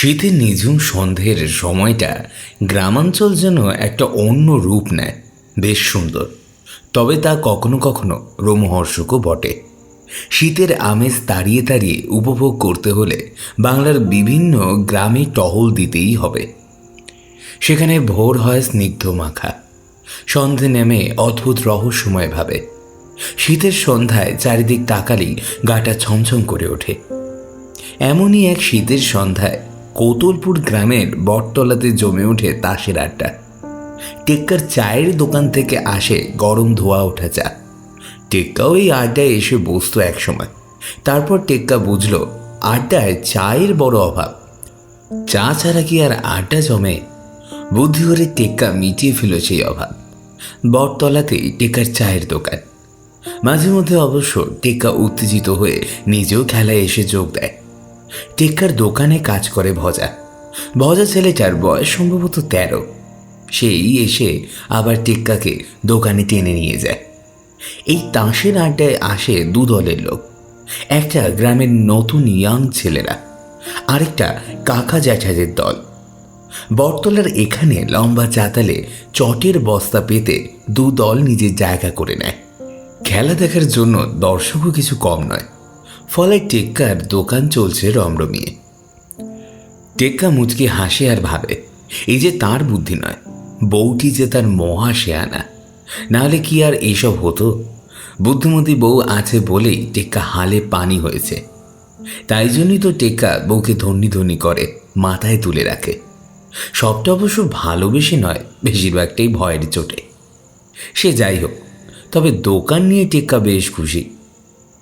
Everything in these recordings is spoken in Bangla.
শীতের নিঝুম সন্ধ্যের সময়টা গ্রামাঞ্চল যেন একটা অন্য রূপ নেয়। বেশ সুন্দর, তবে তা কখনো কখনো রোমহর্ষকও বটে। শীতের আমেজ তাড়িয়ে তাড়িয়ে উপভোগ করতে হলে বাংলার বিভিন্ন গ্রামে টহল দিতেই হবে। সেখানে ভোর হয় স্নিগ্ধ মাখা, সন্ধে নেমে অদ্ভুত রহস্যময় ভাবে। শীতের সন্ধ্যায় চারিদিক তাকালেই গাটা ছমছম করে ওঠে। এমনই এক শীতের সন্ধ্যায় কৌতুলপুর গ্রামের বটতলাতে জমে ওঠে তাসের আড্ডা। টেক্কার চায়ের দোকান থেকে আসে গরম ধোয়া ওঠা চা। টেক্কাও এই আড্ডায় এসে বসতো একসময়। তারপর টেক্কা বুঝল আড্ডায় চায়ের বড় অভাব। চা ছাড়া কি আর আড্ডা জমে? বুদ্ধি করে টেক্কা মিটিয়ে ফেল সেই অভাব। বটতলাতেই টেক্কার চায়ের দোকান। মাঝে মধ্যে অবশ্য টেক্কা উত্তেজিত হয়ে নিজেও খেলায় এসে যোগ দেয়। টেক্কার দোকানে কাজ করে ভজা। ভজা ছেলেটার বয়স সম্ভবত 13। সেই এসে আবার টেক্কাকে দোকানে টেনে নিয়ে যায়। এই তাসের আড্ডায় আসে দু দলের লোক। একটা গ্রামের নতুন ইয়াং ছেলেরা, আরেকটা কাকা জ্যাঠাদের দল। বটতলার এখানে লম্বা চাতালে চটের বস্তা পেতে দু দল নিজের জায়গা করে নেয়। খেলা দেখার জন্য দর্শকও কিছু কম নয়। ফলে টেক্কার দোকান চলছে রমরমিয়ে। টেক্কা মুচকি হাসে আর ভাবে, এই যে তার বুদ্ধি নয়, বউটি যে তার মহা শেয়ানা। নাহলে কি আর এইসব হতো? বুদ্ধিমতী বউ আছে বলেই টেক্কা হালে পানি হয়েছে। তাই জন্যই তো টেক্কা বউকে ধন্যি ধন্যি করে, মাথায় তুলে রাখে। সবটা অবশ্য ভালোবেসে নয়, বেশিরভাগটাই ভয়ের চোটে। সে যাই হোক, তবে দোকান নিয়ে টেক্কা বেশ খুশি।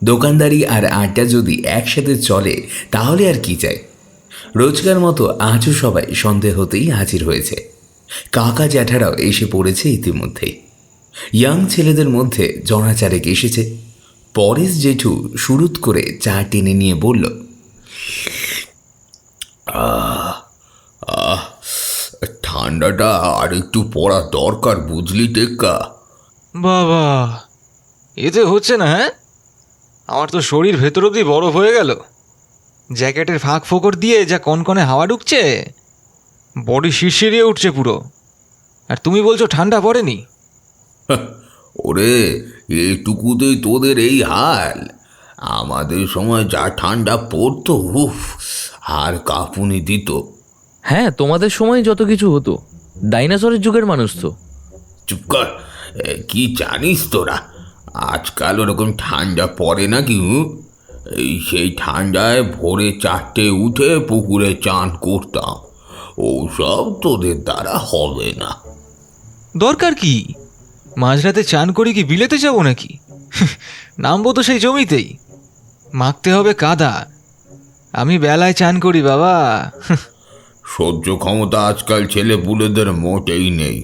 দোকানদারি আর আড্ডা যদি একসাথে চলে তাহলে আর কি চাই। রোজকার মতো আজও সবাই সন্ধে হতেই হাজির হয়েছে। কাকা জ্যাঠারাও এসে পড়েছে ইতিমধ্যেই। ইয়াং ছেলেদের মধ্যে জনাচারেক এসেছে। পরেশ জেঠু শুরুত করে চা টেনে নিয়ে বলল, ঠান্ডাটা আর একটু পড়া দরকার, বুঝলি টেক্কা? বাবা, এতে হচ্ছে না। হ্যাঁ, আমার তো শরীর ভেতর অবধি বরফ হয়ে গেল। জ্যাকেটের ফাঁক ফোকর দিয়ে যা কনকনে হাওয়া ঢুকছে, বডি শিরশিরিয়ে উঠছে পুরো। আর তুমি বলছো ঠান্ডা পড়েনি? ওরে, এটুকুতেই তোদের এই হাল? আমাদের সময় যা ঠান্ডা পড়তো, উফ, আর কাঁপুনি দিত। হ্যাঁ, তোমাদের সময় যত কিছু হতো। ডাইনোসরের যুগের মানুষ তো। চুপ কর। কি জানিস তোরা? আজকাল ওরকম ঠান্ডা পড়ে নাকি? এই সেই ঠান্ডায় ভোরে 4টে উঠে পুকুরে চান করতাম। ওসব তোদের দ্বারা হবে না। দরকার কি? মাঝরাতে চান করে কি বিলেতে যাবো নাকি? নামবো তো সেই জমিতেই। মাখতে হবে কাদা। আমি বেলায় চান করি বাবা। সহ্য ক্ষমতা আজকাল ছেলে পুলেদের মোটেই নেই।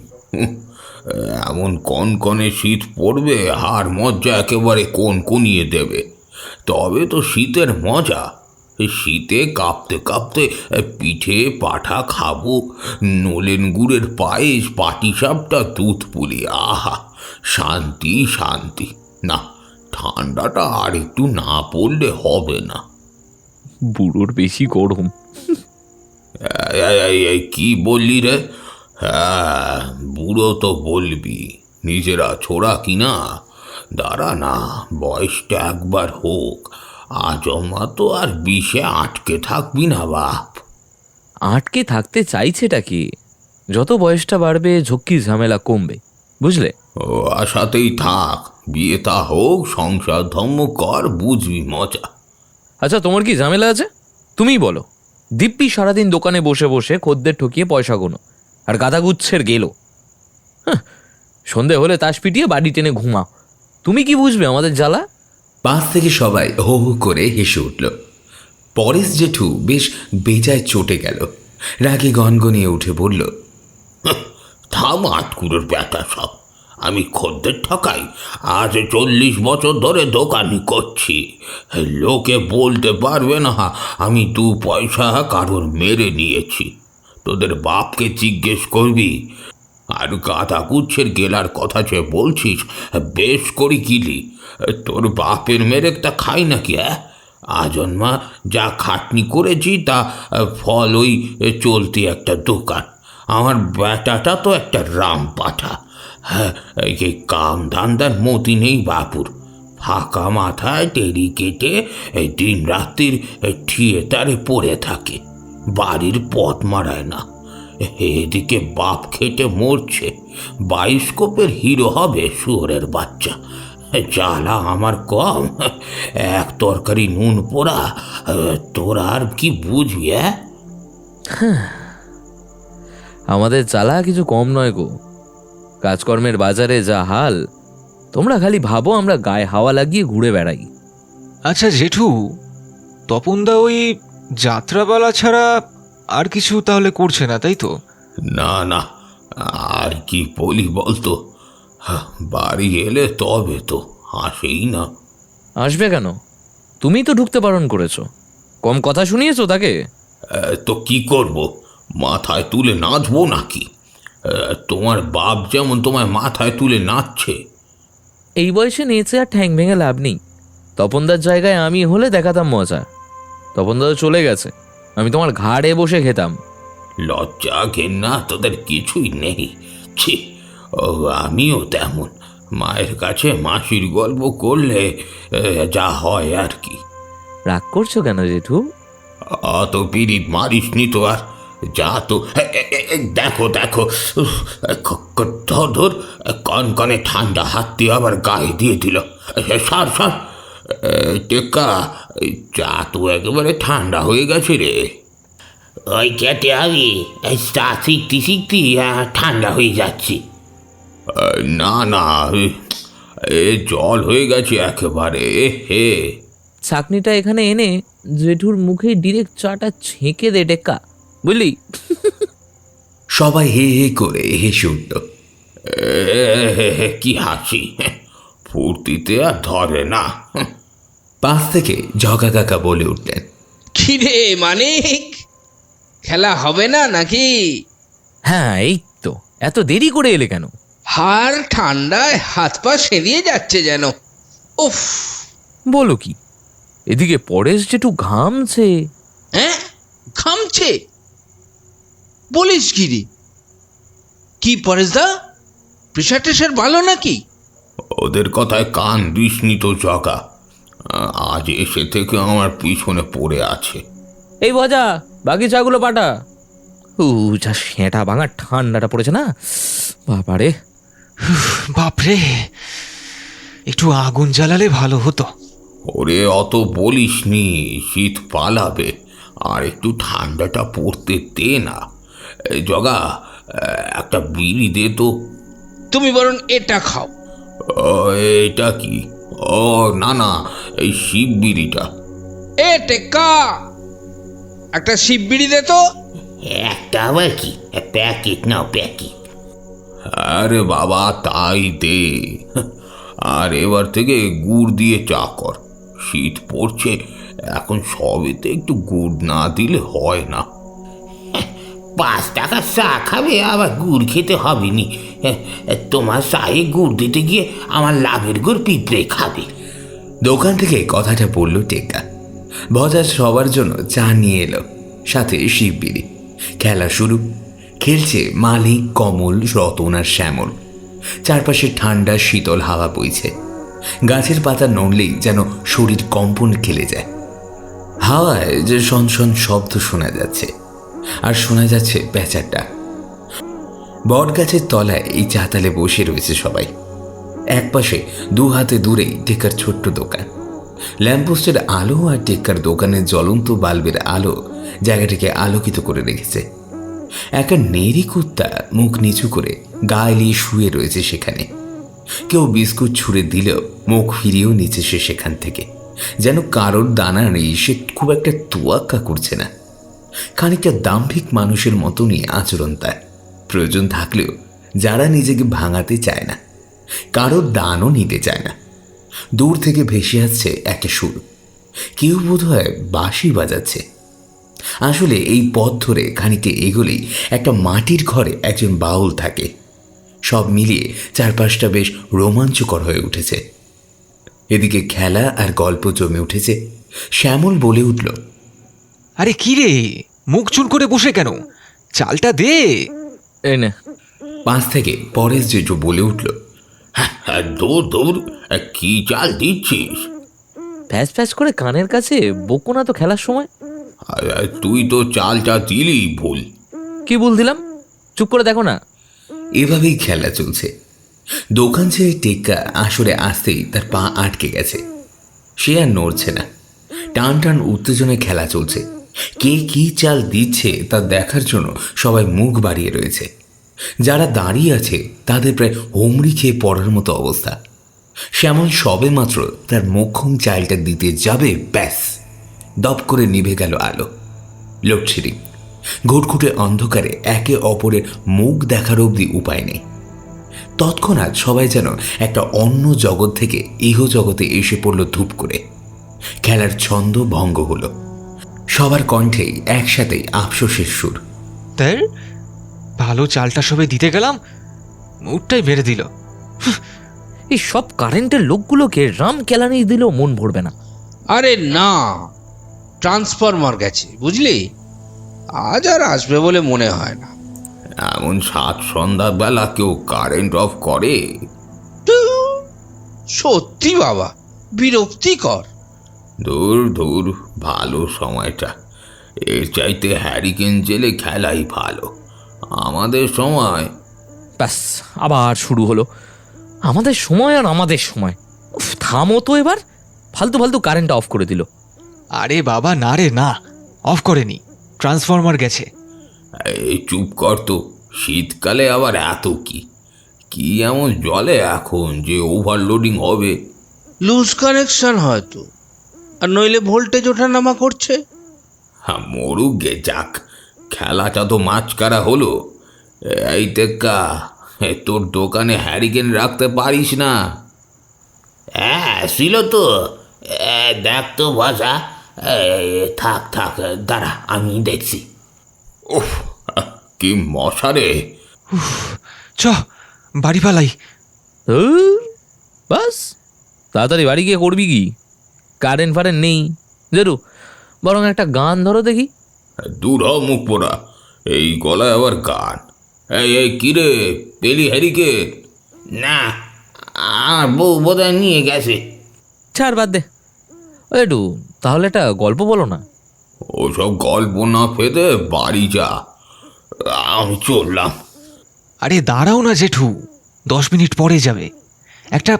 এমন কনকনে শীত পড়বে, হাড় মজ্জা একেবারে কনিয়ে দেবে। তবে তো শীতের মজা। শীতে কাঁপতে কাঁপতে পিঠে পাঠা খাবো, নলেন গুড়ের পায়েস, পাটিসাপটা, দুধ পুলি। আহা, শান্তি শান্তি। না, ঠান্ডাটা আর একটু না পড়লে হবে না। বুড়োর বেশি গরম। এই কি বললি রে? হ্যাঁ, বুড়ো তো বলবি, নিজেরা ছোড়া কিনা। দাঁড়া না, বয়সটা একবার হোক। আজমা তো আর বিষে আটকে থাকবি না বাপ। আটকে থাকতে চাইছেটা কি? যত বয়সটা বাড়বে ঝক্কি ঝামেলা কমবে, বুঝলে? ও আশাতেই থাক, বিয়েটা হোক, সংসার ধর্ম কর, বুঝবি মজা। আচ্ছা, তোমার কি ঝামেলা আছে? তুমিই বলো। দিব্যি সারাদিন দোকানে বসে বসে খদ্দের ঠকিয়ে পয়সা গোনো, আর গাদা গুচ্ছের গেলো। সন্ধে হলে তাস পিটিয়ে বাড়ি টেনে ঘুমাও। তুমি কি বুঝবে আমাদের জ্বালা? পাশ থেকে সবাই হো হো করে হেসে উঠল। পরেশ জেঠু বেশ বেজায় চটে গেল। রাগে গনগনিয়ে উঠে বলল, থাম আটকুড়োর ব্যাটা সব। আমি খদ্দের ঠকাই? আজ 40 বছর ধরে দোকানি করছি। লোকে বলতে পারবে না আমি 2 পয়সা কারোর মেরে নিয়েছি। তোদের বাপকে জিজ্ঞেস করবি। আর গাদা গুচ্ছের গেলার কথা যে বলছিস, বেশ করি গিলি। তোর বাপের মেরেকটা খাই নাকি? আজন্মা যা খাটনি করেছি তা ফল ওই চলতি একটা দোকান। আমার বেটাটা তো একটা রাম পাঠা। হ্যাঁ, এই কাম ধান্দার মতি নেই বাপুর। ফাঁকা মাথায় টেরি কেটে এই দিন রাত্রির থিয়েটারে পড়ে থাকে, বাড়ির পথ মারায় না। এদিকে বাপ খেটে মরছে, বায়োস্কোপের হিরো হবে শুয়োরের বাচ্চা। জ্বালা আমার কম, এক তরকারি নুন পোড়া। তোরা আর কি বুঝবি? আমাদের জ্বালা কিছু কম নয় গো। কাজকর্মের বাজারে যা হাল, তোমরা খালি ভাবো আমরা গায়ে হাওয়া লাগিয়ে ঘুরে বেড়াই। আচ্ছা জেঠু, তপনদা ওই যাত্রাপালা ছাড়া আর কিছু তাহলে করছে না, তাই তো? না না, আর কি বলি বলতো, বাড়ি এলে তবে তো আসেই না। আসবে কেন? তুমি তো ঢুকতে বারণ করেছো, কম কথা শুনিয়েছো তাকে? তো কি করব, মাথায় তুলে নাচবো নাকি? তোমার বাপ যেমন তোমায় মাথায় তুলে নাচছে। এই বয়সে নেচে আর ঠ্যাং ভেঙে লাভ নেই। তপনদার জায়গায় আমি হলে দেখাতাম মজা। তপনদা তো চলে গেছে, আমি তোমার ঘাড়ে বসে খেতাম। লজ্জা ঘেন্না তোদের কিছুই নেই। ছি, আমিও তেমন। মায়ের কাছে মাসির গল্প করলে যা হয় আর কি। রাগ করছো কেন জেঠু? অত পিরিত মারিসনি তো আর। যা তো, দেখো দেখো, ধর কনকনে ঠান্ডা হাত দিয়ে আবার গায়ে দিয়ে দিল। সার সার টেক্কা, চা তো একেবারে ঠান্ডা হয়ে গেছে রে। ওই কেটে আমি চা শিখতে শিখতে ঠান্ডা হয়ে যাচ্ছি। না না, এ জল হয়ে গেছে একেবারে। হে, ছাকনিটা এখানে এনে জেঠুর মুখে ডিরেক্ট চাটা ছেঁকে দে টেক্কা, বুঝলি? সবাই হে হে করে হেসে উঠল। কি হাসি, ফুর্তিতে আর ধরে না। পাশ থেকে ঝকা কাকা বলে উঠলেন, কিরে মানিক, খেলা হবে না নাকি? হ্যাঁ এই তো, এত দেরি করে এলে কেন? হার ঠান্ডায় হাত পা সেরিয়ে যাচ্ছে যেন। উফ, বলো কি, এদিকে পরেশ জেঠু ঘামছে। হ্যাঁ ঘামছে? বলিস কি রে? কি পরেশদা, প্রেশার টেশার ভালো নাকি? ওদের কথায় কান দিসনি তো জগা। আজ এসে থেকে আমার পিছনে পড়ে আছে। এই ভজা, বাকি চাগুলো পাঠা। যা সেঁটা ভাঙা ঠান্ডাটা পড়েছে না, বাবারে। বাপরে, একটু আগুন জ্বালালে ভালো হতো। ওরে অত বলিসনি, শীত পালাবে, আর একটু ঠান্ডাটা পড়তে দে না। জগা, একটা বিড়ি দে তো। তুমি বরং এটা খাও। এটা কি? ও না না, এই শিব বিড়িটা। এ টেক্কা, একটা শিব বিড়ি দে তো। একটা আবার কি, প্যাকেট নাও প্যাকেট। আরে বাবা তাই দে। আর এবার থেকে গুড় দিয়ে চা কর, শীত পড়ছে এখন, সবেতে একটু গুড় না দিলে হয় না। 5 টাকা চা খাবে, আবার গুড় খেতে হবে নি? তোমার চায়ে গুড় দিতে গিয়ে আমার লাভের গুড় পিঁপড়ে খাবে। দোকান থেকে কথাটা বলল টেক্কা। ভজা সবার জন্য চা নিয়ে এলো, সাথে শিববিড়ি। খেলা শুরু। খেলছে মালিক, কমল, রতন আর শ্যামল। চারপাশে ঠান্ডা শীতল হাওয়া বইছে। গাছের পাতা নড়লেই যেন শরীর কম্পন খেলে যায়। হাওয়ায় যে সনসন শব্দ শোনা যাচ্ছে, আর শোনা যাচ্ছে প্যাঁচার ডাক। বট গাছের তলায় এই চাতালে বসে রয়েছে সবাই। একপাশে 2 হাতে দূরেই টেক্কার ছোট্ট দোকান। ল্যাম্পপোস্টের আলো আর টেক্কার দোকানের জ্বলন্ত বাল্বের আলো জায়গাটাকে আলোকিত করে রেখেছে। একটা নেড়ি কুত্তা মুখ নিচু করে গা এলিয়ে শুয়ে রয়েছে সেখানে। কেউ বিস্কুট ছুঁড়ে দিলেও মুখ ফিরিয়েও নিচে সে সেখান থেকে, যেন কারোর দানা নেই, সে খুব একটা তোয়াক্কা করছে না। খানিকটা দাম্ভিক মানুষের মতনই আচরণ তার। প্রয়োজন থাকলেও যারা নিজেকে ভাঙাতে চায় না, কারোর দানও নিতে চায় না। দূর থেকে ভেসে আসছে একটা সুর, কেউ বোধহয় বাঁশি বাজাচ্ছে। আসলে এই পথ ধরে খানিকটা এগোলেই একটা মাটির ঘরে একজন বাউল থাকে। সব মিলিয়ে চারপাশটা বেশ রোমাঞ্চকর হয়ে উঠেছে। এদিকে খেলা আর গল্প জমে উঠেছে শ্যামল বলে উঠল, আরে কি রে, মুখ চুন করে বসে কেন? চালটা দে। এই নে। পাশ থেকে পরেশ জেঠু বলে উঠল, দূর দূর, কি চাল দিচ্ছিস? ফ্যাস ফ্যাস করে কানের কাছে বকো না তো খেলার সময়। তুই তো চালটা দিলি ভুল। কি ভুল দিলাম? চুপ করে দেখো না। এভাবেই খেলা চলছে। দোকান ছেড়ে টেক্কা আসরে আসতেই তার পা আটকে গেছে। সে আর নড়ছে না। টান টান উত্তেজনায় খেলা চলছে। কে কি চাল দিচ্ছে তা দেখার জন্য সবাই মুখ বাড়িয়ে রয়েছে। যারা দাঁড়িয়ে আছে তাদের প্রায় হুমড়ি খেয়ে পড়ার মতো অবস্থা। শ্যামল সবে মাত্র তার মোক্ষম চালটা দিতে যাবে, ব্যাস দপ করে নিভে গেল আলো। লোডশেডিং। ঘুটঘুটে অন্ধকারে একে অপরের মুখ দেখার অবধি উপায় নেই। তৎক্ষণাৎ সবাই যেন একটা অন্য জগৎ থেকে ইহ জগতে এসে পড়ল ধূপ করে। খেলার ছন্দ ভঙ্গ হলো। সবার কণ্ঠেই একসাথেই আফসোসের সুর। তাই ভালো চালটা সবে দিতে গেলাম, মুখটাই মেরে দিল। এই সব কারেন্টের লোকগুলোকে রাম কেলানি দিলেও মন ভরবে না। আরে না, ট্রান্সফরমার গেছে বুঝলি, আজ আর আসবে বলে মনে হয় না। এমন সাত সন্ধ্যাবেলা কেউ কারেন্ট অফ করে? সত্যি বাবা, বিরক্তিকর। দূর দূর, ভালো সময়টা। এর চাইতে হ্যারিকেন জেলে খেলাই ভালো। আমাদের সময়। ব্যাস আবার শুরু হলো আমাদের সময় আর আমাদের সময়। উফ, থামো তো এবার। ফালতু ফালতু কারেন্ট অফ করে দিল। আরে বাবা না রে না, অফ করেনি, ট্রান্সফরমার গেছে। এই চুপ কর তো, শীতকালে আবার এত কি কি এমন জলে এখন যে ওভারলোডিং হবে? লুজ কানেকশন হয়তো, আর নইলে ভোল্টেজ ওঠানামা করছে। হ্যাঁ, মরুক গে যাক, খেলাটা তো মাঝকারা হলো। এই টেক্কা, তোর দোকানে হ্যারিকেন রাখতে পারিস না? হ্যাঁ ছিল তো, দেখ তো ভাষা। থাক থাক, দাঁড়া আমি দেখছি। উফ, কি মশা রে! চ বাড়ি পালাই। বাস তাড়াতাড়ি বাড়ি গিয়ে করবি কি? কারেন্ট ফারেন্ট নেই জেরু, বরং একটা গান ধরো দেখি। দূর হ মুখ পোড়া, এই গলায় আবার গান? এই কিরে, পেলি হ্যারিকেন? না, আমার বউ বোধহয় নিয়ে গেছে। ছাড় বাদ দে। একটু তাহলে একটা গল্প বলো না। ওসব গল্প না ফেদে বাড়ি যা, আমি চললাম। আরে দাঁড়াও না জেঠু, 10 মিনিট পরে যাবে। একটা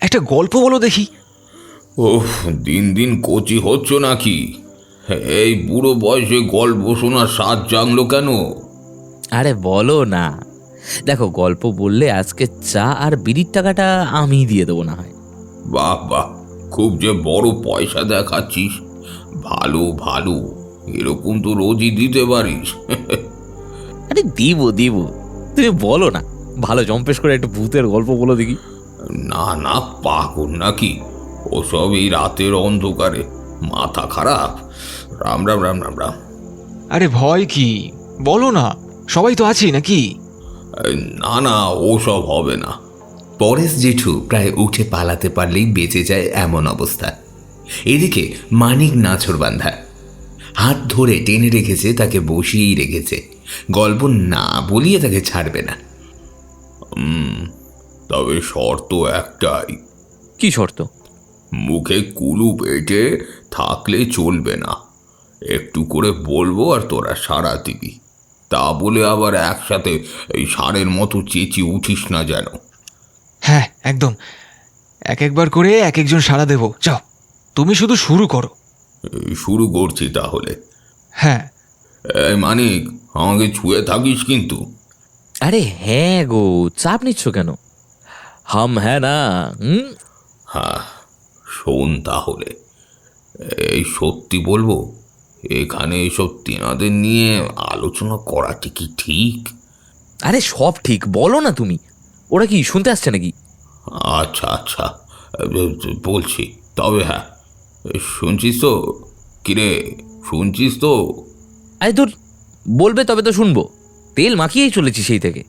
একটা গল্প বলো দেখি। ওহ, দিন দিন কচি হচ্ছ নাকি? এই বুড়ো বয়সে গল্প শোনার স্বাদ জানলো কেন? আরে বলো না। দেখো, গল্প বললে আজকে চা আর বিড়ির টাকাটা আমি দিয়ে দেবো না হয়। বাহ বাহ, খুব যে বড় পয়সা দেখাচ্ছিস। ভালো ভালো, এরকম তো রোজই দিতে পারিস। আরে দিব দিব, তুমি বলো না। ভালো জম্পেশ করে একটু ভূতের গল্প বলো দেখি। না না, পাগল নাকি? ওসব এই রাতের অন্ধকারে, মাথা খারাপ। রাম রাম রাম রাম রাম। আরে ভয় কি, বলো না, সবাই তো আছি নাকি? না না, ওসব হবে না। পরেশ জেঠু প্রায় উঠে পালাতে পারলেই বেঁচে যায় এমন অবস্থা। এদিকে মানিক নাছরবান্ধা, হাত ধরে টেনে রেখেছে, তাকে বসিয়েই রেখেছে। গল্প না বলিয়ে তাকে ছাড়বে না। তবে শর্ত একটাই। কি শর্ত? মুখে কুলু পেটে থাকলে চলবে না। একটু করে বলবো আর তোরা সাড়া দিবি। তা বলে আবার একসাথে এই ষাঁড়ের মতো চেঁচিয়ে উঠিস না যেন। হ্যাঁ একদম, এক একবার করে এক একজন সাড়া দেবো। যাও, তুমি শুধু শুরু করো। শুরু করছি তাহলে। হ্যাঁ। এই মানিক, আমাকে ছুঁয়ে থাকিস কিন্তু। আরে হ্যাঁ গো, চাপ নিচ্ছ কেন? হাম হ্যাঁ না। হ্যাঁ, শোন তাহলে। এই সত্যি বলবো, এখানে এসব তেনাদের নিয়ে আলোচনা করাটি কি ঠিক? আরে সব ঠিক, বলো না তুমি। ওরা কি শুনতে আসছে নাকি? আচ্ছা আচ্ছা, বলছি। তবে হ্যাঁ, শুনছিস তো? কিরে, শুনছিস তো? আরে তোর বলবে তবে তো শুনবো। তেল মাখিয়েই চলেছি সেই থেকে।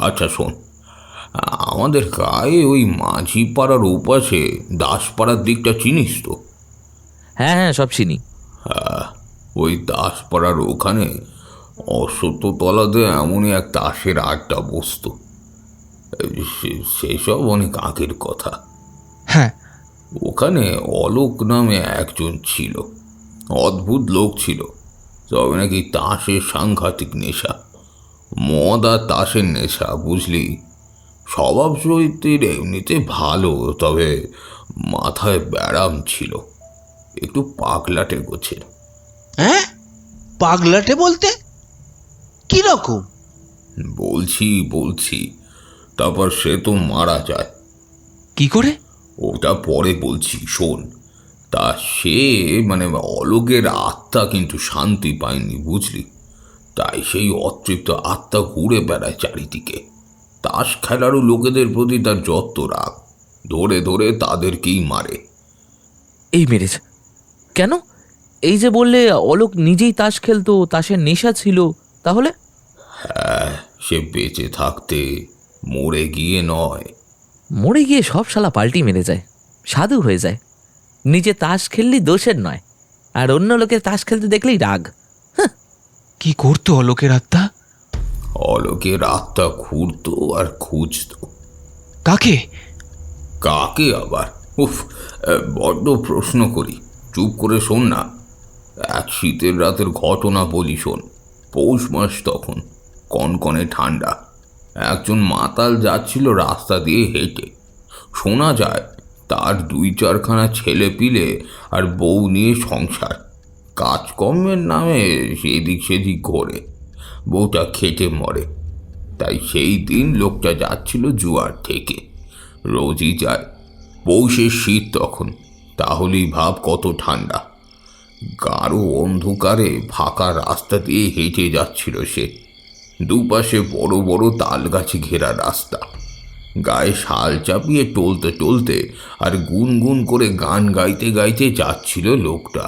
আচ্ছা শোন, আমাদের গায়ে ওই মাঝি পাড়ার ওপাশে দাসপাড়ার দিকটা চিনিস তো? হ্যাঁ হ্যাঁ, সব চিনি। হ্যাঁ, ওই দাসপাড়ার ওখানে অশ্বত্থতলাতে এমনই এক তাসের আড্ডা বসতো। সেসব অনেক আগের কথা। হ্যাঁ, ওখানে অলোক নামে একজন ছিল। অদ্ভুত লোক ছিল, তবে নাকি তাসের সাংঘাতিক নেশা। মদ আর তাসের নেশা, বুঝলি। স্বভাব চরিত্রের এমনিতে ভালো, তবে মাথায় ব্যারাম ছিল, একটু পাগলাটে গোছের। হ্যাঁ, পাগলাটে বলতে কি রকম? বলছি, তারপর সে তো মারা যায়। কি করে? ওটা পরে বলছি, শোন। তা সে মানে অলোকের আত্মা কিন্তু শান্তি পায়নি, বুঝলি। তাই সেই অতৃপ্ত আত্মা ঘুরে বেড়ায় চারিদিকে। তাস খেলারও লোকেদের প্রতি তার যত রাগ, ধরে ধরে তাদেরকেই মারে। এই মেরেছে কেন? এই যে বললে অলোক নিজেই তাস খেলতো, তাসের নেশা ছিল, তাহলে? হ্যাঁ, সে বেঁচে থাকতে, মরে গিয়ে নয়। মরে গিয়ে সব শালা পাল্টি মেরে যায়, সাধু হয়ে যায়। নিজে তাস খেললি দোষের নয়, আর অন্য লোকের তাস খেলতে দেখলেই রাগ। কি করতো অলোকের আত্মা? অলোকের আত্মা ঘুরতো আর খুঁজতো। কাকে? কাকে আবার? উফ, বড্ড প্রশ্ন করি, চুপ করে শোন না। এক শীতের রাতের ঘটনা বলি, শোন। পৌষ মাস তখন, কনকনে ঠান্ডা। একজন মাতাল যাচ্ছিল রাস্তা দিয়ে হেঁটে। শোনা যায় তার 2-4খানা ছেলে পিলে আর বউ নিয়ে সংসার। কাজকর্মের নামে এদিক সেদিক ঘোরে, বউটা খেটে মরে। তাই সেই দিন লোকটা যাচ্ছিল জুয়ার থেকে। রোজই যায়। পৌষের শীত তখন, তাহলেই ভাব কত ঠান্ডা। গাঢ় অন্ধকারে ফাঁকা রাস্তা দিয়ে হেঁটে যাচ্ছিল সে। দুপাশে বড় বড় তাল গাছে ঘেরা রাস্তা। গায়ে শাল চাপিয়ে টলতে টলতে আর গুনগুন করে গান গাইতে গাইতে যাচ্ছিল লোকটা।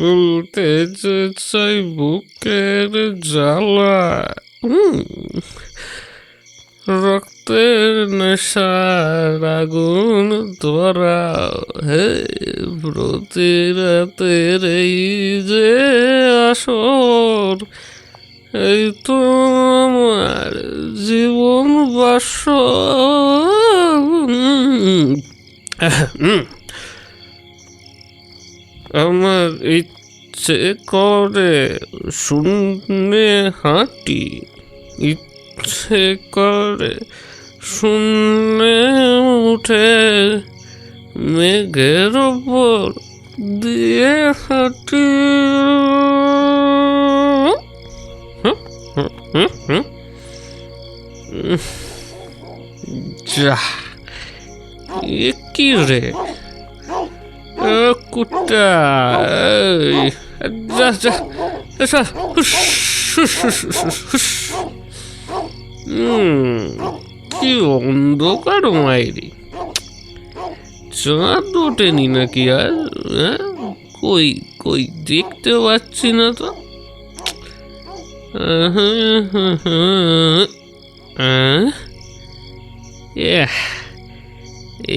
বলতে যে চাই বুকের জ্বালা, রক্তের নেশার আগুন ধরা, হে প্রতি রাতের এই যে আসর, এই তো আমার জীবন বাসর। আমার ইচ্ছে করে শূন্যে হাঁটি, ইচ্ছে করে শূন্যে উঠে মেঘের ওপর দিয়ে হাঁটি। যা, এ কি রে কুত্তা, যা যা যা, হুস হুস হুস হুস হুস। কি অন্ধকার মাইরি, চাঁদ ওঠেনি নাকি আর? কই কই দেখতে পাচ্ছি না তো।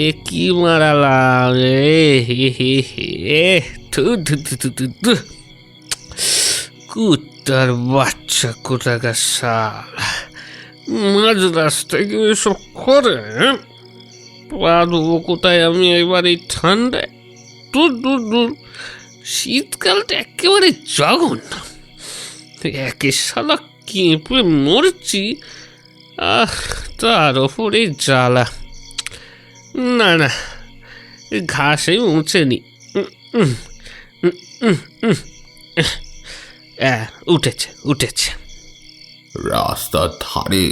এ কি মারালাম কুত্তার বাচ্চা, কোথাকার শাল, মাঝ রাস্তায় কেউ এসব করে? পা দেবো কোথায় আমি এবার এই ঠান্ডায়? দূর দূর দূর, শীতকালটা একেবারে জঘন্য। একে শালা কেঁপে মরছি, তার ওপরে জ্বালা। না না, ঘাসে উঠেনি, উঠেছে উঠেছে। রাস্তার ধারে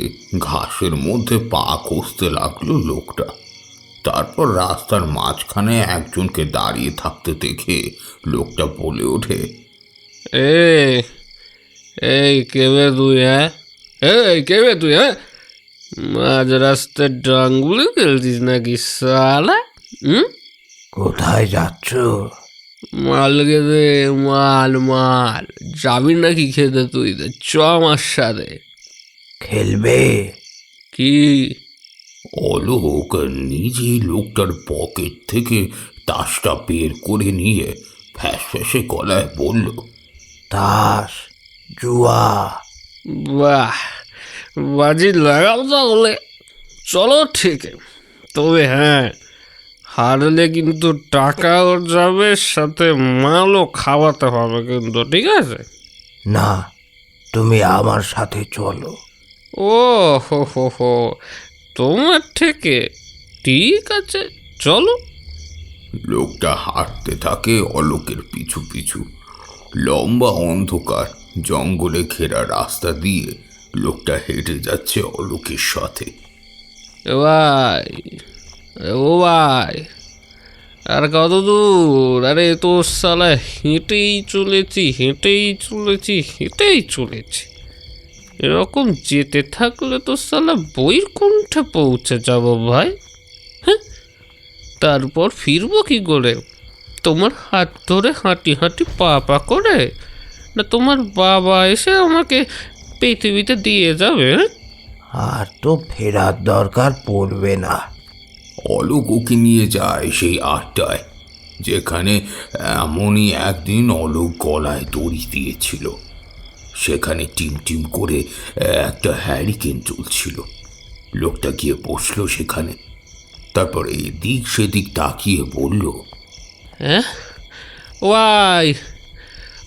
ঘাসের মধ্যে পা কষতে লাগলো লোকটা। তারপর রাস্তার মাঝখানে একজনকে দাঁড়িয়ে থাকতে দেখে লোকটা বলে ওঠে, এই কেবে তুই? এই কেবে তুই? মাঝ রাস্তায় ডাঙ্গুলি খেলছিস নাকি সালা? হুম? কোথায় যাচ্ছ? মাল খেতে, মাল মাল। যাবি নাকি খেতে তুই? তো চ আমার সাথে। খেলবে? কি? অলোক নিজেই লোকটার পকেট থেকে তাসটা বের করে নিয়ে ফ্যাস ফ্যাসে গলায় বলল, তাস? জুয়া? বাহ, বাজি লাগাও তাহলে। চলো ঠিক, তবে হ্যাঁ, হারলে কিন্তু টাকাও যাবে, সাথে মালও খাওয়াতে হবে কিন্তু, ঠিক আছে? না, তুমি আমার সাথে চলো। ও হো হো হো, তোমার থেকে? ঠিক আছে, চলো। লোকটা হাঁটতে থাকে অলোকের পিছু পিছু। লম্বা অন্ধকার জঙ্গলে ঘেরা রাস্তা দিয়ে লোকটা হেঁটে যাচ্ছে অলোকের সাথে। এ ভাই, ও ভাই, আর কত দূর? আরে তো সালা হেঁটেই চলেছি, হেঁটেই চলেছি, হেঁটেই চলেছি। এরকম যেতে থাকলে তো সালা বৈকুণ্ঠে পৌঁছে যাব ভাই। হ্যাঁ, তারপর ফিরবো কি করে? তোমার হাত ধরে হাঁটি হাঁটি পা পা করে, না তোমার বাবা এসে আমাকে পৃথিবীতে দিয়ে যাবে? হ্যাঁ? আর তো ফেরার দরকার পড়বে না। অলোক ওকে নিয়ে যায় সেই আড্ডায়, যেখানে এমনই একদিন অলোক গলায় দড়ি দিয়েছিল। সেখানে টিম টিম করে একটা হ্যারিকেন চলছিল। লোকটা গিয়ে বসলো সেখানে, তারপর এদিক সেদিক তাকিয়ে বলল, হ্যাঁ, ও ভাই,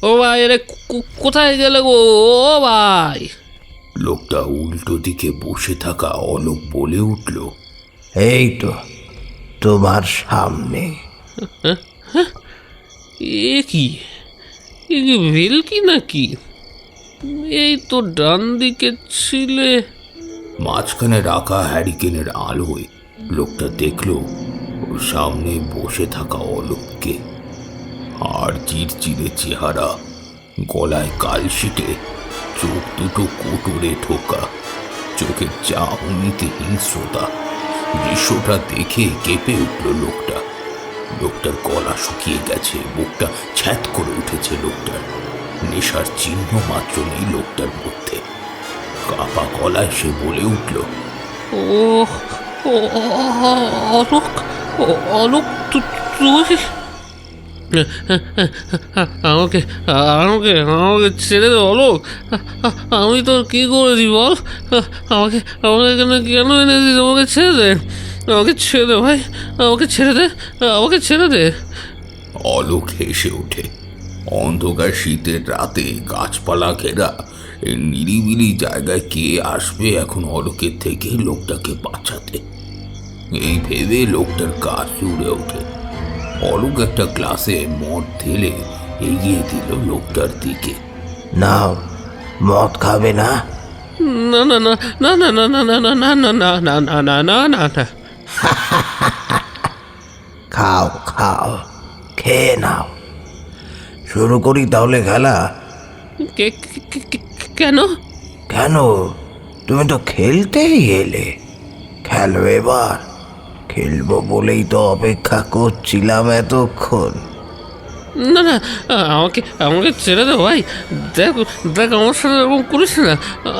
ও ভাই, আরে কোথায় গেলে গো? ও ভাই! লোকটা উল্টো দিকে বসে থাকা অলোক বলে উঠল, এই তো তোমার সামনে। এ কি, এ কি ভেলকি নাকি? এই তো ডান দিকে ছিলে। মাঝখানে রাখা হ্যারিকেনের আলোয় লোকটা দেখল ওর সামনে বসে থাকা অলোককে। আর চিরচিরে চেহারা, গলায় কালশিটে, চোখ দুটো কোটরে ঠোকা, চোখের চাহনিতে হিংস্রতা। দৃশ্যটা দেখে কেঁপে উঠল লোকটা। লোকটার গলা শুকিয়ে গেছে, মুখটা ছ্যাঁত করে উঠেছে লোকটার। নেশার চিহ্ন মাত্র নেই লোকটার মধ্যে। কাপা গলায় সে বলে উঠল, ও ও, অলোক, অলোক, তুই? আমাকে আমাকে আমাকে ছেড়ে দে অলোক। আমি তোর কি করেছি বল? আমাকে আমাকে এখানে কেন এনেছিস? আমাকে ছেড়ে দে, আমাকে ছেড়ে দে ভাই, আমাকে ছেড়ে দে, আমাকে ছেড়ে দে। অলোক হেসে ওঠে। অন্ধকার শীতের রাতে গাছপালা ঘেরা এই নিরিবিলি জায়গায় কে আসবে এখন অলোকের থেকে লোকটাকে বাঁচাতে? এই ভেবে লোকটার কাজ উড়ে ওঠে। অলোক একটা গ্লাসে মদ ঢেলে এগিয়ে দিল লোকটার দিকে। নাও, মদ খাবে না? না না না না না না না না না না না না না না না না না। খাও খাও, খেয়ে নাও। শুরু করি তাহলে খেলা। কেন? কেন? তুমি তো খেলতেই এলে, খেলো এবার। খেলবো বলেই তো অপেক্ষা করছিলাম এতক্ষণ। না না, আমাকে আমাকে ছেড়ে দে ভাই। দেখ দেখ, আমার সাথে এরকম করিস না।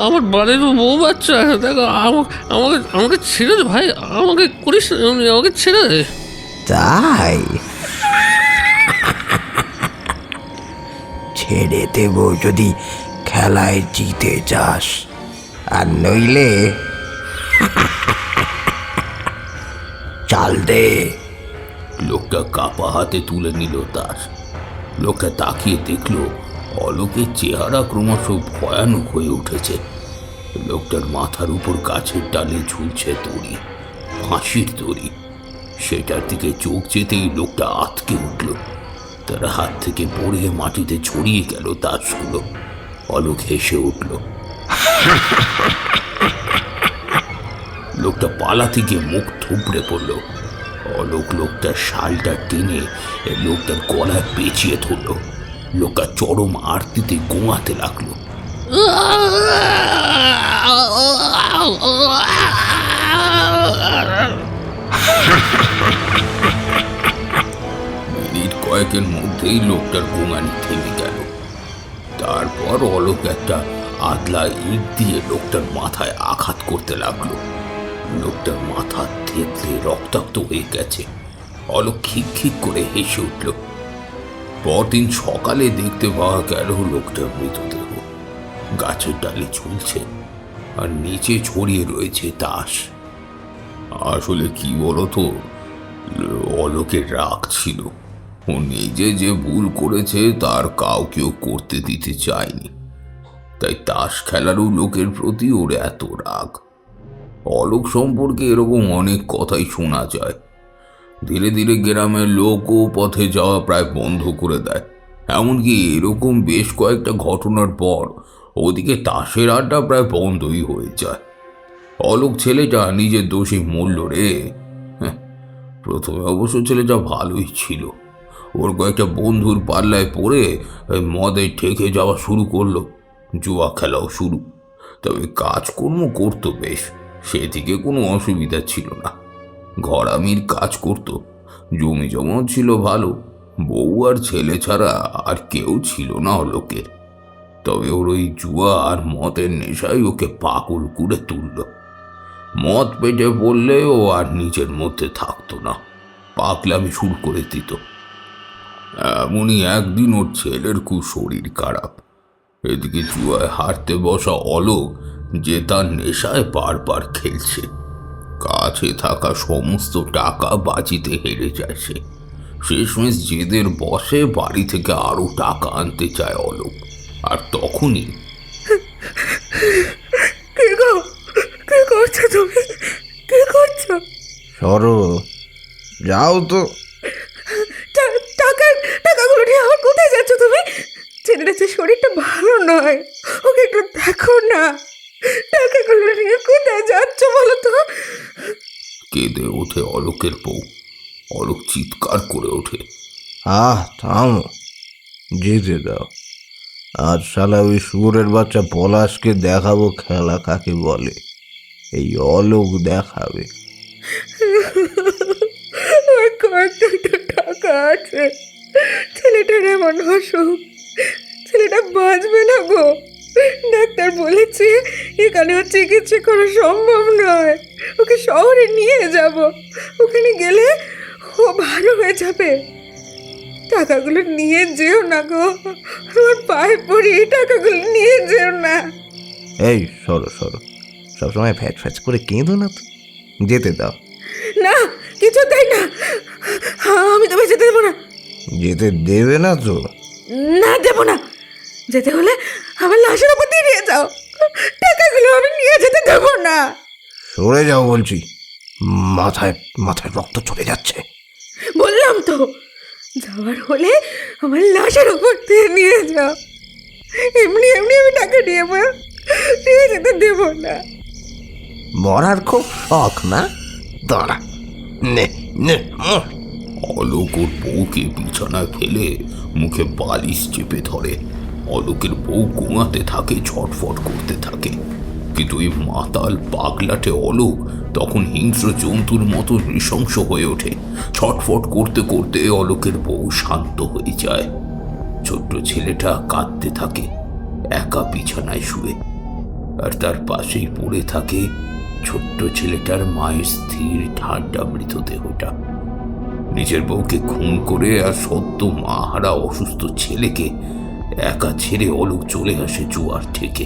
আমার বাড়ির বউ বাচ্চা আছে, দেখ আমাকে আমাকে ছেড়ে দে ভাই, আমাকে করিস না, আমাকে ছেড়ে দে। তাই ছেড়ে দেব যদি খেলায় জিতে যাস, আর নইলে চাল দে। লোকটা কাপা হাতে তুলে নিল তার। লোকটা তাকিয়ে দেখল অলোকের চেহারা ক্রমশ ভয়ানক হয়ে উঠেছে। লোকটার মাথার উপর গাছের ডালে ঝুলছে দড়ি, ফাঁসির দড়ি। সেটার দিকে চোখ যেতেই লোকটা আঁতকে উঠল। তার হাত থেকে পড়ে মাটিতে ছড়িয়ে গেল তাসগুলো। অলোক হেসে উঠল। লোকটা পালাতে গিয়ে মুখ থুবড়ে পড়ল। অলোক লোকটার শালটা টেনে লোকটার গলায় পেঁচিয়ে ধরল। লোকটা চরম আরতিতে গোঙাতে লাগলো। মিনিট কয়েকের মধ্যেই লোকটার গোঙানি থেমে গেল। তারপর অলোক একটা আদলা ইট দিয়ে লোকটার মাথায় আঘাত করতে লাগলো। লোকটার মাথা থেতলে রক্তাক্ত হয়ে গেছে। অলোক খিক খিক করে হেসে উঠল। পরদিন সকালে দেখতে পাওয়া গেল লোকটার মৃতদেহ গাছের ডালে ঝুলছে, আর নিচে ছড়িয়ে রয়েছে তাস। আসলে কি বলতো, অলোকের রাগ ছিল। ও নিজে যে ভুল করেছে তার কাউকেও করতে দিতে চায়নি, তাই তাস খেলারও লোকের প্রতি ওর এত রাগ। অলোক সম্পর্কে এরকম অনেক কথাই শোনা যায়। ধীরে ধীরে গ্রামের লোকও পথে যাওয়া প্রায় বন্ধ করে দেয়। এমনকি এরকম বেশ কয়েকটা ঘটনার পর ওদিকে তাসের আড্ডা প্রায় বন্ধই হয়ে যায়। অলোক ছেলেটা নিজের দোষী মূল্য রে। প্রথমে অবশ্য ছেলেটা ভালোই ছিল। ওর কয়েকটা বন্ধুর পাল্লায় পড়ে মদে ঠেকে যাওয়া শুরু করলো, জুয়া খেলাও শুরু। তবে কাজকর্ম করতো বেশ, সেদিকে কোনো অসুবিধা ছিল না। ঘরামির কাজ করত, জমি জমাও ছিল ভালো। বউ আর ছেলে ছাড়া আর কেউ ছিল না অলোকের। তবে ওর ওই জুয়া আর মদের নেশাই ওকে পাগল করে তুলল। মদ পেটে পড়লে ও আর নিজের মধ্যে থাকতো না, পাগলামি শুরু করে দিত। এমনই একদিন ওর ছেলের খুব শরীর খারাপ। এদিকে জুয়ায় হারতে বসা অলোক যে তার নেশায় বারবার খেলছে। কাছে থাকা সমস্ত টাকা বাজিতে হেরে যায় সে। শেষমেশ জেদের বসে বাড়ি থেকে আরো টাকা আনতে চায় অলোক। আর তখনই কি করছো তুমি? কি করছো? সরো, যাও তো। টাকাগুলো নিয়ে আমার কোথায় যাচ্ছ তুমি? ছেলেটা যে শরীরটা ভালো নয়, ওকে একটু দেখো না। টাকাগুলো নিয়ে কোথায় যাচ্ছ বলো তো? কেঁদে ওঠে অলোকের বউ। অলোক চিৎকার করে ওঠে, থামো, যেতে দাও। আজ শালা ওই শুয়োরের বাচ্চা পলাশকে দেখাবো খেলা কাকে বলে। এই অলোক দেখাবে। ওর কয়েকটা টাকা আছে, ছেলেটার এমন অসুখ, ছেলেটা বাঁচবে না গো। ডাক্তার বলেছে এখানে ওর চিকিৎসা করা সম্ভব নয়। ওকে শহরে নিয়ে যাব, ওখানে গেলে ও ভালো হয়ে যাবে। টাকাগুলো নিয়ে যেও না গো, আমার পায়ে পড়ি, টাকাগুলো নিয়ে যেও না। এই সরো সরো, সবসময় ফ্যাচ ফ্যাচ করে কেঁদো না তো, যেতে দাও। না, কিছুতেই না, আমি তবে যেতে দেবো না। যেতে দেবে না তো? না, দেবো না। যেতে হলে আমার লাশের উপর দিয়ে নিয়ে যাও, টাকাগুলো আমি নিয়ে যেতে দেবো না। সরে যাও বলছি, মাথায় মাথায় রক্ত চলে যাচ্ছে। বললাম তো, যাওয়ার হলে আমার লাশের উপর দিয়ে নিয়ে যাও। এমনি এমনি আমি টাকা নিয়ে যেতে দেবো না। মরার খুব শখ না? দাঁড়া, নে নে। অলোক ওর বউকে বিছানায় ফেলে মুখে বালিশ চেপে ধরে। অলোকের বউ ঘুমাতে থাকে, ছটফট করতে থাকে। কিন্তু ওই মাতাল পাগলাটে অলোক তখন হিংস্র জন্তুর মতো নৃশংস হয়ে ওঠে। ছটফট করতে করতে অলোকের বউ শান্ত হয়ে যায়। ছোট্ট ছেলেটা কাঁদতে থাকে একা বিছানায় শুয়ে, আর তার পাশেই পড়ে থাকে ছোট্ট ছেলেটার মায়ের স্থির ঠান্ডা মৃতদেহটা। নিজের বউকে খুন করে আর সদ্য মাহারা অসুস্থ ছেলেকে একা ছেড়ে অলোক চলে আসে জুয়ার থেকে।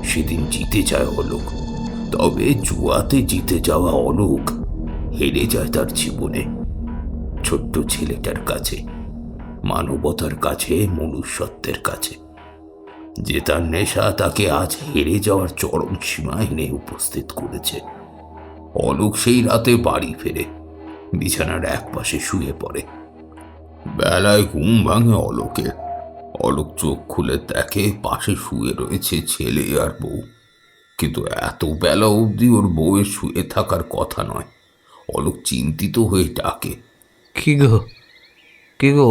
সেদিন জিতে যায় অলোক, তবে জুয়াতে জিতে যাওয়া অলোক হেরে যায় তার জীবনে। ছোট্ট ছেলেটার কাছে, মানবতার কাছে, মনুষ্যত্বের কাছে। যে তার নেশা তাকে আজ হেরে যাওয়ার চরম সীমা এনে উপস্থিত করেছে। অলোক সেই রাতে বাড়ি ফেরে, বিছানার এক পাশে শুয়ে পড়ে। বেলায় ঘুম ভাঙে অলোকের। অলোক চোখ খুলে দেখে পাশে শুয়ে রয়েছে ছেলে আর বউ। কিন্তু এত বেলা অবধি ওর বউয়ের শুয়ে থাকার কথা নয়। অলোক চিন্তিত হয়ে ডাকে, কি গো, কি গো,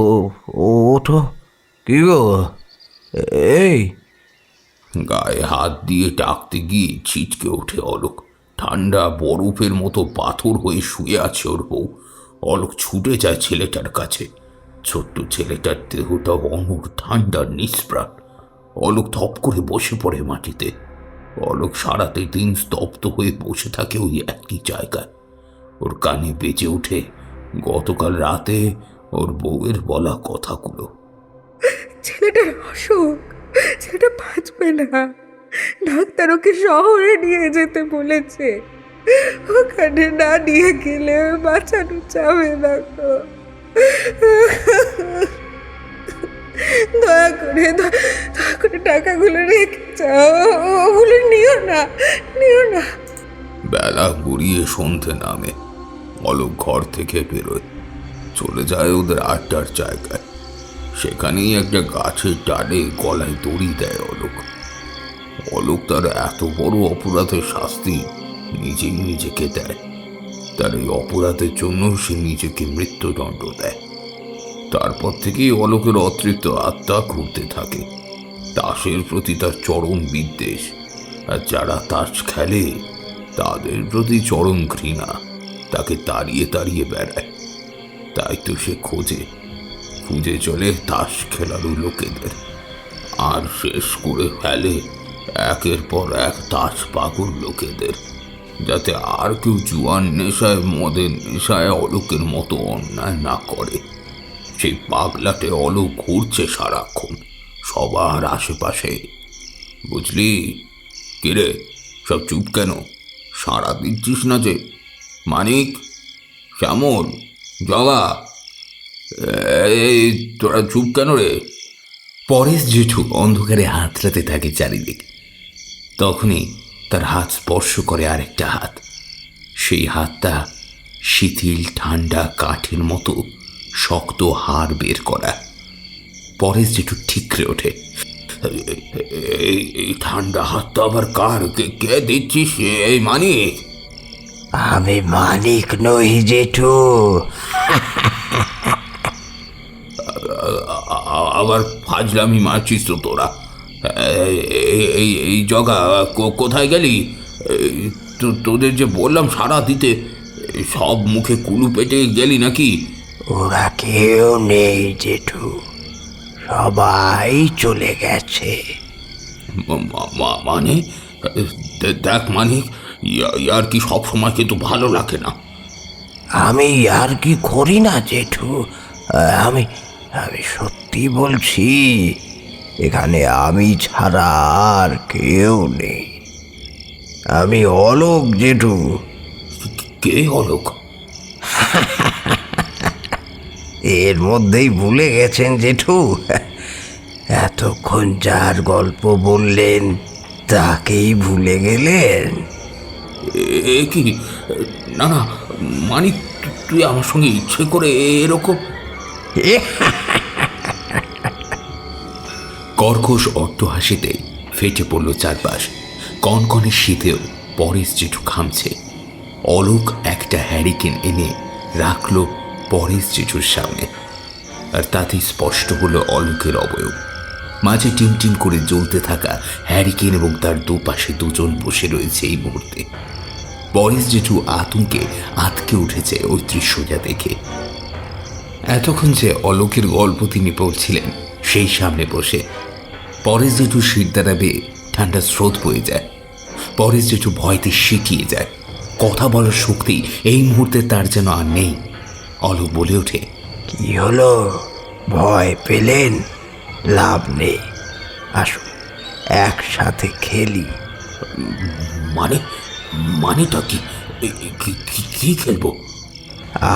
ওঠো, কি গো, এই। গায়ে হাত দিয়ে ডাকতে গিয়ে ছিটকে ওঠে অলোক। ঠান্ডা বরফের মতো পাথর হয়ে শুয়ে আছে ওর বউ। অলোক ছুটে যায় ছেলেটার কাছে। ছোট্ট ছেলেটার দেহটা অনড়, ঠান্ডা, নিষ্প্রাণ। অলোক থপ করে বসে পড়ে মাটিতে। অলোক সারাতে দিন স্তব্ধ হয়ে বসে থাকে ওই একই জায়গায়। ওর কানে বেজে ওঠে গতকাল রাতে ওর বউয়ের বলা কথাগুলো। ছেলেটার অসুখ, ছেলেটা বাঁচবে না। ডাক্তার ওকে শহরে নিয়ে যেতে বলেছে। ওখানে না নিয়ে গেলে বাঁচানো যাবে না গো। দয়া করে টাকাগুলো রেখে যাও, ওগুলো নিও না। বেলা গড়িয়ে সন্ধে নামে। অলোক ঘর থেকে বেরোয়, চলে যায় ওদের আড্ডার জায়গায়। সেখানেই একটা গাছের ডালে গলায় দড়ি দেয় অলোক। অলোক তার এত বড় অপরাধের শাস্তি নিজেই নিজেকে দেয়। তার এই অপরাধের জন্য সে নিজেকে মৃত্যুদণ্ড দেয়। তারপর থেকেই অলোকের অতৃপ্ত আত্মা ঘুরতে থাকে। তাসের প্রতি তার চরম বিদ্বেষ, আর যারা তাস খেলে তাদের প্রতি চরম ঘৃণা তাকে তাড়িয়ে তাড়িয়ে বেড়ায়। তাই তো সে খুঁজে চলে তাস খেলারও লোকেদের, আর শেষ করে ফেলে একের পর এক তাস পাগল লোকেদের, যাতে আর কেউ জুয়ার নেশায়, মদের নেশায় অলোকের মতো অন্যায় না করে। সেই পাগলাটে অলোক ঘুরছে সারাক্ষণ সবার আশেপাশে। বুঝলি? কিরে, সব চুপ কেন? সাড়া দিচ্ছিস না যে? মানিক, শ্যামল, জগা, এই তোরা চুপ কেন রে? পরেশ জেঠু অন্ধকারে হাতড়াতে থাকে চারিদিক। তখনই তার হাত স্পর্শ করে আরেকটা হাত। সেই হাতটা শিথিল, ঠান্ডা, কাঠের মতো শক্ত, হাড় বের করা। পরেশ জেঠু ঠিকরে ওঠে। এই ঠান্ডা হাতটা আবার কার? কে দিচ্ছিস? এই মানিক? আমি মানিক নই জেঠু। আবার ফাজলামি মারছিস তো তোরা। এই জগা, কোথায় গেলি? তোদের যে বললাম সারা দিতে, সব মুখে কুলু পেটে গেলি নাকি? ওরা কেউ নেই জেঠু, সবাই চলে গেছে। মানে দেখ মানিক, ইয়ার কি সব সময় কিন্তু ভালো লাগে না। আমি আর কি করি না জেঠু, আমি আমি সত্যি বলছি। এখানে আমি ছাড়া আর কেউ নেই। আমি অলোক জেঠু। কে অলোক? এর মধ্যেই ভুলে গেছেন জেঠু? এতক্ষণ যার গল্প বললেন তাকেই ভুলে গেলেন? এ কি? না না মানিক, তুই আমার সঙ্গে ইচ্ছে করে এরকম? কর্কশ অট্টহাসিতে ফেটে পড়ল চারপাশ। কনকনে শীতেও পরেশ জেঠু ঘামছে। অলোক একটা হ্যারিকেন এনে রাখল পরেশ জেঠুর সামনে, আর তাতেই স্পষ্ট হলো অলোকের অবয়ব। মাঝে টিমটিম করে জ্বলতে থাকা হ্যারিকেন এবং তার দুপাশে দুজন বসে রয়েছে এই মুহূর্তে। পরেশ জেঠু আতঙ্কে আতকে উঠেছে ওই দৃশ্যটা দেখে। এতক্ষণ যে অলোকের গল্প তিনি পড়ছিলেন সেই সামনে বসে। পরেশ জেঠু শিরদাঁড়া বেয়ে ঠান্ডা স্রোত বয়ে যায়। পরেশ জেঠু ভয়তে সিটিয়ে যায়। কথা বলার শক্তি এই মুহূর্তে তার যেন আর নেই। অলোক বলে ওঠে, কি হলো, ভয় পেলেন? লাভ নেই, আসুন একসাথে খেলি। মানেটা কি? কি খেলবো?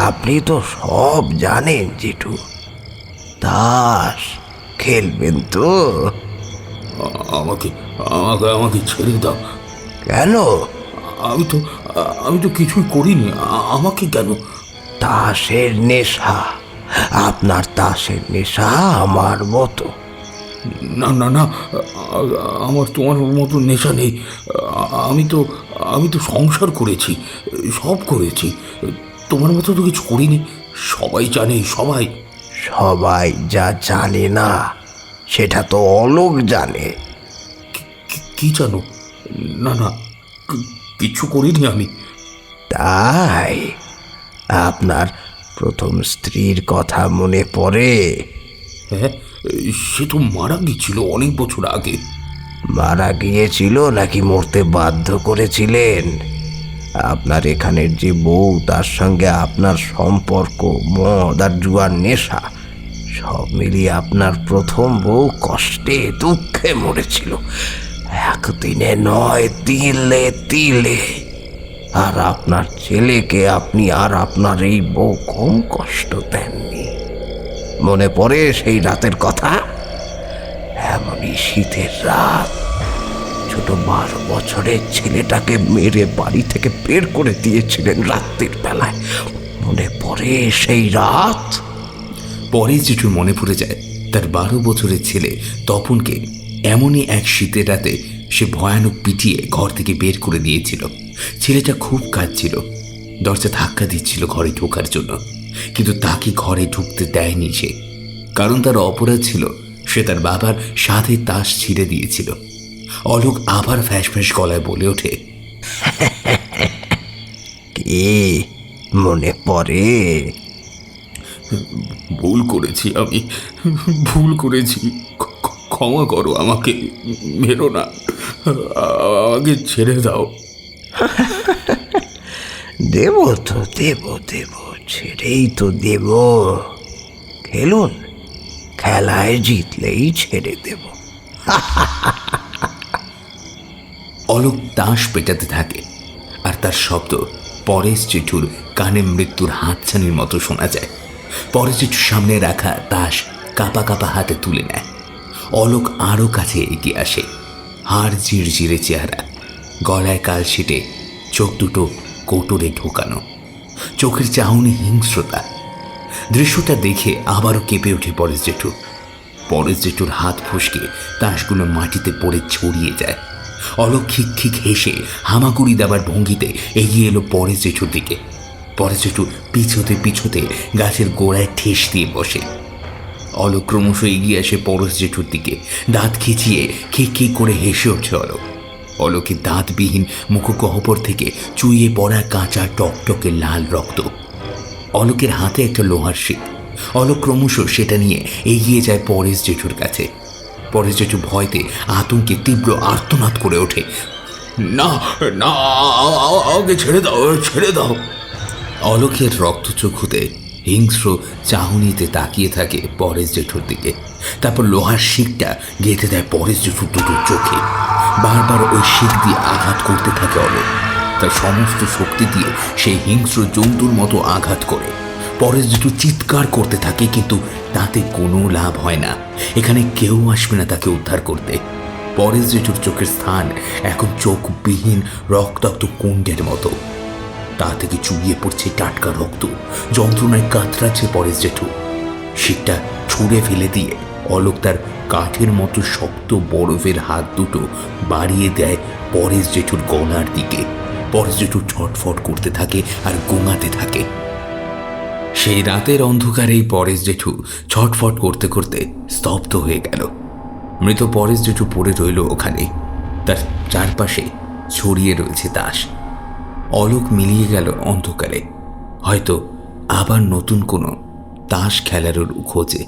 আপনি তো সব জানেন জেঠু। তাস খেলবেন তো? আমাকে আমাকে আমাকে ছেড়ে দাও। কেন? আমি তো কিছুই করিনি, আমাকে কেন? তাসের নেশা, আপনার তাসের নেশা আমার মতো। না না না, আমার তোমার মতো নেশা নেই। আমি তো সংসার করেছি, সব করেছি। তোমার মতো তো কিছু করিনি। সবাই জানে, সবাই। সবাই যা জানে না সেটা তো অলোক জানে। কি জানো? না না, কিছু করিনি আমি। তাই আপনার প্রথম স্ত্রীর কথা মনে পড়ে? হ্যাঁ, সে তো মারা গিয়েছিল অনেক বছর আগে। মারা গিয়েছিল নাকি মরতে বাধ্য করেছিলেন? আপনার এখানের যে বউ, তার সঙ্গে আপনার সম্পর্ক, মদ আর জুয়ার নেশা, সব মিলিয়ে আপনার প্রথম বউ কষ্টে দুঃখে মরেছিল, একদিনে নয়, তিলে তিলে। আর আপনার ছেলেকে আপনি আর আপনার এই বউ কম কষ্ট দেননি। মনে পড়ে সেই রাতের কথা? এমনই শীতের রাত, ছোট 12 বছরের ছেলেটাকে মেরে বাড়ি থেকে বের করে দিয়েছিলেন রাত্রির বেলায়। মনে পড়ে সেই রাত? পরেশ জেঠুর মনে পড়ে যায় তার 12 বছরের ছেলে তপনকে এমনই এক শীতের রাতে সে ভয়ানক পিটিয়ে ঘর থেকে বের করে দিয়েছিল। ছেলেটা খুব কাঁদছিল, দরজা ধাক্কা দিচ্ছিল ঘরে ঢোকার জন্য, কিন্তু তাকে ঘরে ঢুকতে দেয়নি সে। কারণ তার অপরাধ ছিল সে তার বাবার সাথে তাস ছিঁড়ে দিয়েছিল। অলোক আবার ফ্যাস ফ্যাস গলায় বলে ওঠে, কি মনে পড়ে? ভুল করেছি আমি, ভুল করেছি। ক্ষমা করো আমাকে, মেরো না, আমাকে ছেড়ে দাও। দেব তো, দেব দেব, ছেড়েই তো দেব। খেলুন, খেলায় জিতলেই ছেড়ে দেব। অলোক তাস পেটাতে থাকে, আর তার শব্দ পরেশ জেঠুর কানে মৃত্যুর হাতছানির মতো শোনা যায়। পরেশ জেঠুর সামনে রাখা তাস কাঁপা কাঁপা হাতে তুলে নেয়। অলোক আরও কাছে এগিয়ে আসে, হাড় ঝিরঝিরে চেহারা, গলায় কালশিটে, চোখ দুটো কোটরে ঢোকানো, চোখের চাহনি হিংস্রতা। দৃশ্যটা দেখে আবারও কেঁপে ওঠে পরেশ জেঠু। পরেশ জেঠুর হাত ফসকে তাসগুলো মাটিতে পড়ে ছড়িয়ে যায়। অলোক খিক খিক হেসে হামাগুড়ি দেবার ভঙ্গিতে এগিয়ে এলো পরেশ জেঠুর দিকে। পরেশ জেঠু পিছোতে পিছোতে গাছের গোড়ায় ঠেস দিয়ে বসে। অলোক ক্রমশ এগিয়ে আসে পরেশ জেঠুর দিকে, দাঁত খিচিয়ে খিক খিক করে হেসে ওঠে অলোক। অলোকের দাঁতবিহীন মুখগহ্বর থেকে চুইয়ে পড়া কাঁচা টকটকে লাল রক্ত। অলোকের হাতে একটা লোহার শিক। অলোক ক্রমশ সেটা নিয়ে এগিয়ে যায় পরেশ জেঠুর কাছে। পরেশ জেঠু ভয়তে আতঙ্কে তীব্র আর্তনাদ করে ওঠে, না না, আমাকে ছেড়ে দাও, ছেড়ে দাও। অলোকের রক্তচক্ষুতে হিংস্র চাহনিতে তাকিয়ে থাকে পরেশ জেঠুর দিকে। তারপর লোহার শিকটা গেঁথে দেয় পরেশ জেঠুর দুটো চোখে। বারবার ওই শিক দিয়ে আঘাত করতে থাকে অলোক। তার সমস্ত শক্তি দিয়ে সেই হিংস্র জন্তুর মতো আঘাত করে। পরেশ জেঠু চিৎকার করতে থাকে, কিন্তু তাতে কোনো লাভ হয় না। এখানে কেউ আসবে না তাকে উদ্ধার করতে। পরেশ জেঠুর চোখের স্থান এখন চোখবিহীন রক্তাক্ত কুণ্ডের মতো। তা থেকে চুইয়ে পড়ছে টাটকা রক্ত। যন্ত্রণায় কাতরাচ্ছে পরেশ জেঠু। শিকটা ছুঁড়ে ফেলে দিয়ে অলোক তার কাঠের মতো শক্ত বরফের হাত দুটো বাড়িয়ে দেয় পরেশ জেঠুর গলার দিকে। পরেশ জেঠু ছটফট করতে থাকে আর গোঙাতে থাকে। সেই রাতের অন্ধকারেই পরেশ জেঠু ছটফট করতে করতে স্তব্ধ হয়ে গেল। মৃত পরেশ জেঠু পড়ে রইল ওখানে। তার চারপাশে ছড়িয়ে রয়েছে তাস। অলোক মিলিয়ে গেল অন্ধকারে, হয়তো আবার নতুন কোনো তাস খেলারও খোঁজে।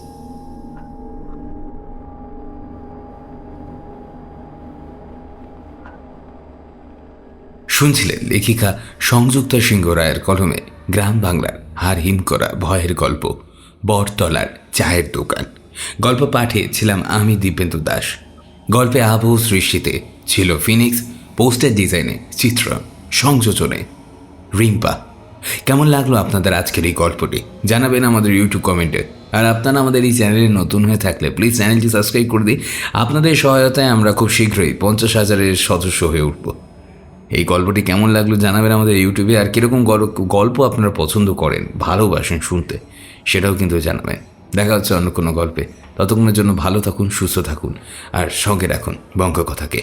শুনছিলেন লেখিকা সংযুক্তা সিংহ রায়ের কলমে গ্রাম বাংলার হাড় হিম করা ভয়ের গল্প বটতলার চায়ের দোকান। গল্প পাঠে ছিলাম আমি দীপেন্দু দাস। গল্পে আবহ সৃষ্টিতে ছিল ফিনিক্স, পোস্টার ডিজাইনে চিত্র, সংযোজনে রিম্পা। কেমন লাগলো আপনাদের আজকের এই গল্পটি জানাবেন আমাদের ইউটিউব কমেন্টে। আর আপনারা আমাদের এই চ্যানেলে নতুন হয়ে থাকলে প্লিজ চ্যানেলটি সাবস্ক্রাইব করে দিই। আপনাদের সহায়তায় আমরা খুব শীঘ্রই 50,000-এর সদস্য হয়ে উঠব। এই গল্পটি কেমন লাগলো জানাবেন আমাদের ইউটিউবে। আর কীরকম গল্প আপনারা পছন্দ করেন, ভালোবাসেন শুনতে, সেটাও কিন্তু জানাবেন। দেখা হচ্ছে অন্য কোনো গল্পে। ততক্ষণের জন্য ভালো থাকুন, সুস্থ থাকুন, আর সঙ্গে রাখুন বঙ্গকথাকে।